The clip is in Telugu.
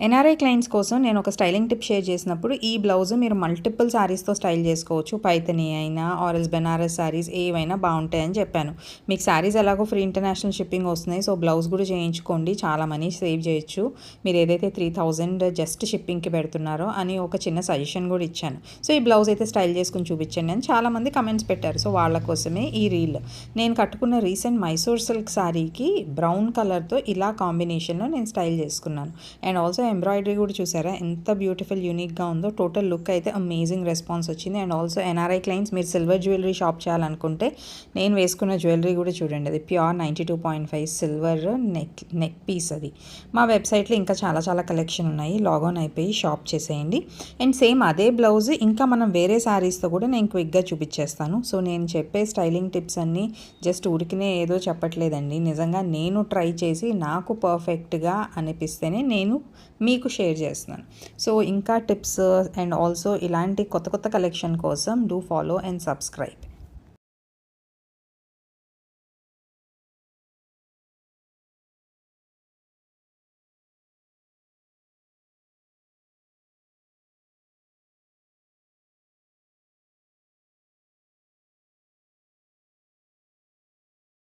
ఎన్ఆర్ఐ క్లయింట్స్ కోసం నేను ఒక స్టైలింగ్ టిప్ షేర్ చేసినప్పుడు ఈ బ్లౌజ్ మీరు మల్టిపుల్ శారీస్తో స్టైల్ చేసుకోవచ్చు. పైథనీ అయినా ఆర్ఎల్స్ బెనారస్ శారీస్ ఏవైనా బాగుంటాయని చెప్పాను. మీకు శారీస్ ఎలాగో ఫ్రీ ఇంటర్నేషనల్ షిప్పింగ్ వస్తున్నాయి. సో బ్లౌజ్ కూడా చేయించుకోండి, చాలా మనీ సేవ్ చేయొచ్చు. మీరు ఏదైతే 3000 జస్ట్ షిప్పింగ్కి పెడుతున్నారో అని ఒక చిన్న సజెషన్ కూడా ఇచ్చాను. సో ఈ బ్లౌజ్ అయితే స్టైల్ చేసుకుని చూపించండి అని చాలామంది కమెంట్స్ పెట్టారు. సో వాళ్ళ కోసమే ఈ రీల్. నేను కట్టుకున్న రీసెంట్ మైసూర్ సిల్క్ శారీకి బ్రౌన్ కలర్తో ఇలా కాంబినేషన్లో నేను స్టైల్ చేసుకున్నాను. అండ్ ఆల్సో ఎంబ్రాయిడరీ కూడా చూసారా ఎంత బ్యూటిఫుల్ యూనిక్గా ఉందో. టోటల్ లుక్ అయితే అమేజింగ్ రెస్పాన్స్ వచ్చింది. అండ్ ఆల్సో ఎన్ఆర్ఐ క్లయింట్స్ మీరు సిల్వర్ జ్యువెలరీ షాప్ చేయాలనుకుంటే నేను వేసుకున్న జ్యువెలరీ కూడా చూడండి, అది ప్యూర్ 92.5 సిల్వర్ నెక్ పీస్. అది మా వెబ్సైట్లో ఇంకా చాలా చాలా కలెక్షన్ ఉన్నాయి. లాగిన్ అయిపోయి షాప్ చేసేయండి. అండ్ సేమ్ అదే బ్లౌజ్ ఇంకా మనం వేరే శారీస్తో కూడా నేను క్విక్గా చూపించేస్తాను. సో నేను చెప్పే స్టైలింగ్ టిప్స్ అన్నీ జస్ట్ ఊరికినే ఏదో చెప్పట్లేదండి, నిజంగా నేను ట్రై చేసి నాకు పర్ఫెక్ట్గా అనిపిస్తేనే నేను మీకు షేర్ చేస్తున్నాను. సో ఇంకా టిప్స్ అండ్ ఆల్సో ఇలాంటి కొత్త కొత్త కలెక్షన్ కోసం డూ ఫాలో అండ్ సబ్స్క్రైబ్.